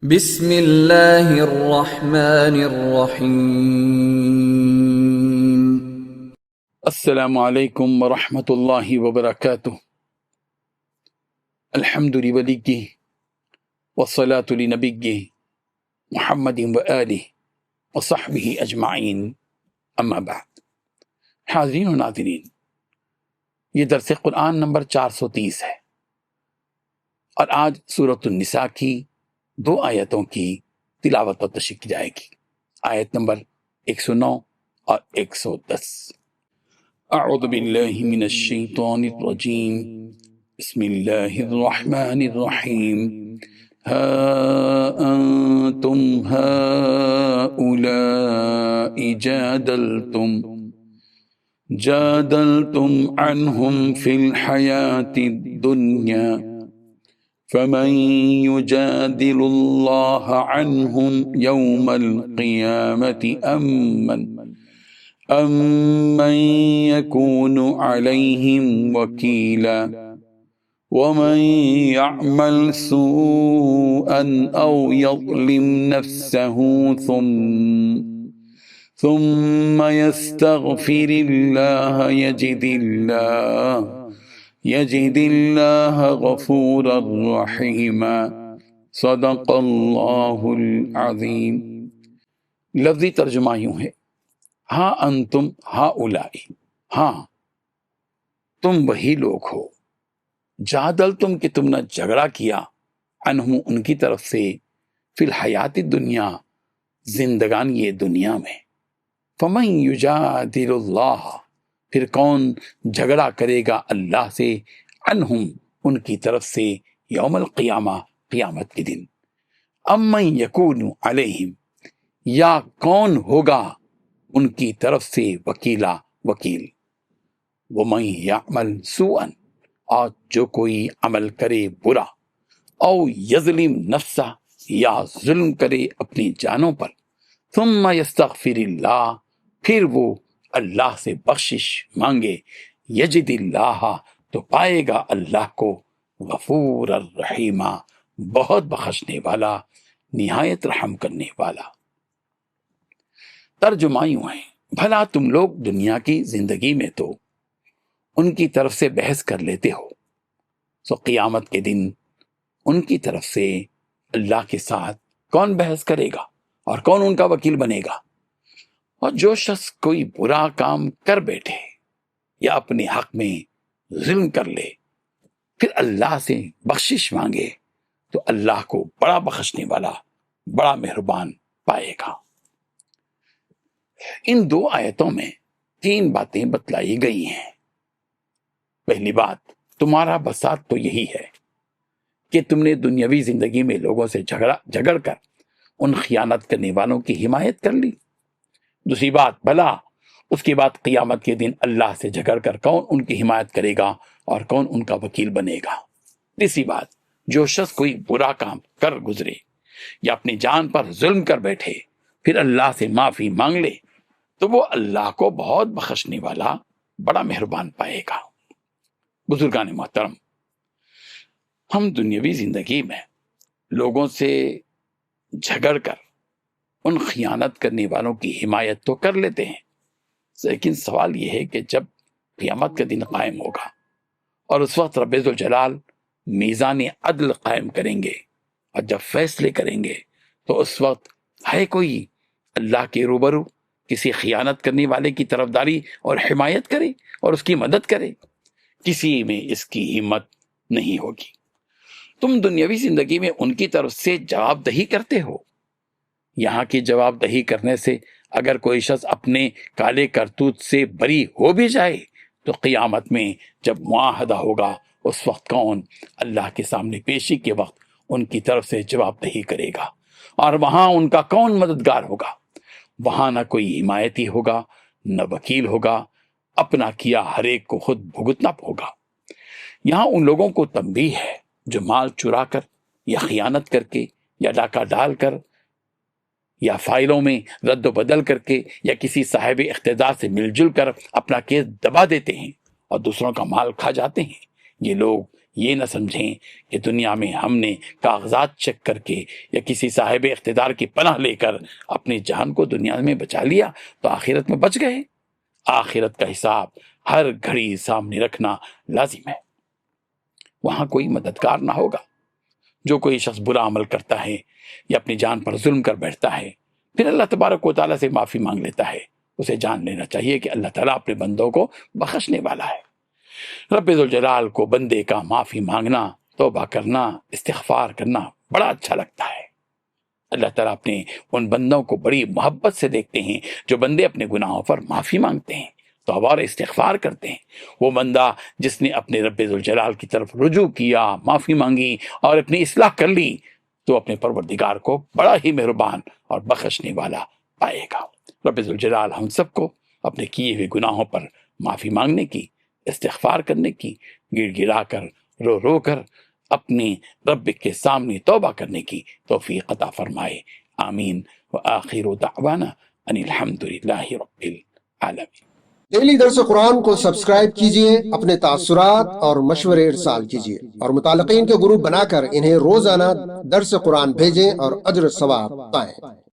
بسم اللہ الرحمن الرحیم۔ السلام علیکم ورحمۃ اللہ وبرکاتہ۔ الحمد لولیہ والصلاة لنبیہ محمد وآلہ وصحبہ اجمعین، اما بعد۔ حاضرین و ناظرین، یہ درس قرآن نمبر 430 ہے، اور آج سورۃ النساء کی 2 آیتوں کی تلاوت و تشریح کی جائے گی، آیت نمبر 109 اور 110۔ اعوذ باللہ من الشیطان الرجیم، بسم اللہ الرحمن الرحیم۔ ہا انتم ہؤلاء جادلتم عنہم فی الحیاة الدنیا فمن يجادل الله عنهم يوم القيامة أم من يكون عليهم وكيلا ومن يعمل سوءا أو يظلم نفسه ثم يستغفر الله يجد اللہ غفورا رحیما، صدق اللہ العظیم۔ لفظی ترجمہ یوں ہے، ہاں انتم ہؤلاء، ہاں تم وہی لوگ ہو، جادلتم کہ تم نے جھگڑا کیا، عنہم ان کی طرف سے، فی الحیات الدنیا زندگانی دنیا میں، فمن یجادل اللہ پھر کون جھگڑا کرے گا اللہ سے، عنہم ان کی طرف سے، یوم القیامہ قیامت کے دن، امن یکون علیہم یا کون ہوگا ان کی طرف سے وکیل، ومن یعمل سوءا اور جو کوئی عمل کرے برا، او یظلم نفسہ یا ظلم کرے اپنی جانوں پر، ثم یستغفر اللہ پھر وہ اللہ سے بخشش مانگے، یجد اللہ تو پائے گا اللہ کو، غفور الرحیم بہت بخشنے والا، نہایت رحم کرنے والا۔ ترجمہ یوں ہے، بھلا تم لوگ دنیا کی زندگی میں تو ان کی طرف سے بحث کر لیتے ہو، سو قیامت کے دن ان کی طرف سے اللہ کے ساتھ کون بحث کرے گا اور کون ان کا وکیل بنے گا؟ اور جو شخص کوئی برا کام کر بیٹھے یا اپنے حق میں ظلم کر لے، پھر اللہ سے بخشش مانگے تو اللہ کو بڑا بخشنے والا، بڑا مہربان پائے گا۔ ان 2 آیتوں میں 3 باتیں بتلائی گئی ہیں۔ پہلی بات، تمہارا بساط تو یہی ہے کہ تم نے دنیاوی زندگی میں لوگوں سے جھگڑ کر ان خیانت کرنے والوں کی حمایت کر لی۔ دوسری بات، بھلا اس کے بعد قیامت کے دن اللہ سے جھگڑ کر کون ان کی حمایت کرے گا اور کون ان کا وکیل بنے گا؟ تیسری بات، جو شخص کوئی برا کام کر گزرے یا اپنی جان پر ظلم کر بیٹھے پھر اللہ سے معافی مانگ لے تو وہ اللہ کو بہت بخشنے والا، بڑا مہربان پائے گا۔ بزرگان محترم، ہم دنیاوی زندگی میں لوگوں سے جھگڑ کر ان خیانت کرنے والوں کی حمایت تو کر لیتے ہیں، لیکن سوال یہ ہے کہ جب قیامت کا دن قائم ہوگا اور اس وقت رب ذوالجلال میزان عدل قائم کریں گے اور جب فیصلے کریں گے تو اس وقت ہے کوئی اللہ کے روبرو کسی خیانت کرنے والے کی طرفداری اور حمایت کرے اور اس کی مدد کرے؟ کسی میں اس کی ہمت نہیں ہوگی۔ تم دنیاوی زندگی میں ان کی طرف سے جواب دہی کرتے ہو، یہاں کی جواب دہی کرنے سے اگر کوئی شخص اپنے کالے کرتوت سے بری ہو بھی جائے تو قیامت میں جب معاہدہ ہوگا اس وقت کون اللہ کے سامنے پیشی کے وقت ان کی طرف سے جواب دہی کرے گا، اور وہاں ان کا کون مددگار ہوگا؟ وہاں نہ کوئی حمایتی ہوگا، نہ وکیل ہوگا، اپنا کیا ہر ایک کو خود بھگتنا ہوگا۔ یہاں ان لوگوں کو تنبیہ ہے جو مال چرا کر یا خیانت کر کے یا ڈاکہ ڈال کر یا فائلوں میں رد و بدل کر کے یا کسی صاحب اقتدار سے مل جل کر اپنا کیس دبا دیتے ہیں اور دوسروں کا مال کھا جاتے ہیں۔ یہ لوگ یہ نہ سمجھیں کہ دنیا میں ہم نے کاغذات چیک کر کے یا کسی صاحب اقتدار کی پناہ لے کر اپنی جان کو دنیا میں بچا لیا تو آخرت میں بچ گئے۔ آخرت کا حساب ہر گھڑی سامنے رکھنا لازم ہے۔ وہاں کوئی مددگار نہ ہوگا۔ جو کوئی شخص برا عمل کرتا ہے یا اپنی جان پر ظلم کر بیٹھتا ہے، پھر اللہ تبارک و تعالیٰ سے معافی مانگ لیتا ہے، اسے جان لینا چاہیے کہ اللہ تعالیٰ اپنے بندوں کو بخشنے والا ہے۔ رب ذوالجلال کو بندے کا معافی مانگنا، توبہ کرنا، استغفار کرنا بڑا اچھا لگتا ہے۔ اللہ تعالیٰ اپنے ان بندوں کو بڑی محبت سے دیکھتے ہیں جو بندے اپنے گناہوں پر معافی مانگتے ہیں، توبہ اور استغفار کرتے ہیں۔ وہ بندہ جس نے اپنے رب ذوالجلال کی طرف رجوع کیا، معافی مانگی اور اپنی اصلاح کر لی تو اپنے پروردگار کو بڑا ہی مہربان اور بخشنے والا پائے گا۔ رب ذوالجلال ہم سب کو اپنے کیے ہوئے گناہوں پر معافی مانگنے کی، استغفار کرنے کی، گڑ گڑا کر رو رو کر اپنے رب کے سامنے توبہ کرنے کی توفیق عطا فرمائے۔ آمین۔ وآخر دعوانا ان الحمد للہ رب العالمین۔ ڈیلی درس قرآن کو سبسکرائب کیجئے، اپنے تاثرات اور مشورے ارسال کیجئے اور متعلقین کے گروپ بنا کر انہیں روزانہ درس قرآن بھیجیں اور اجر ثواب پائیں۔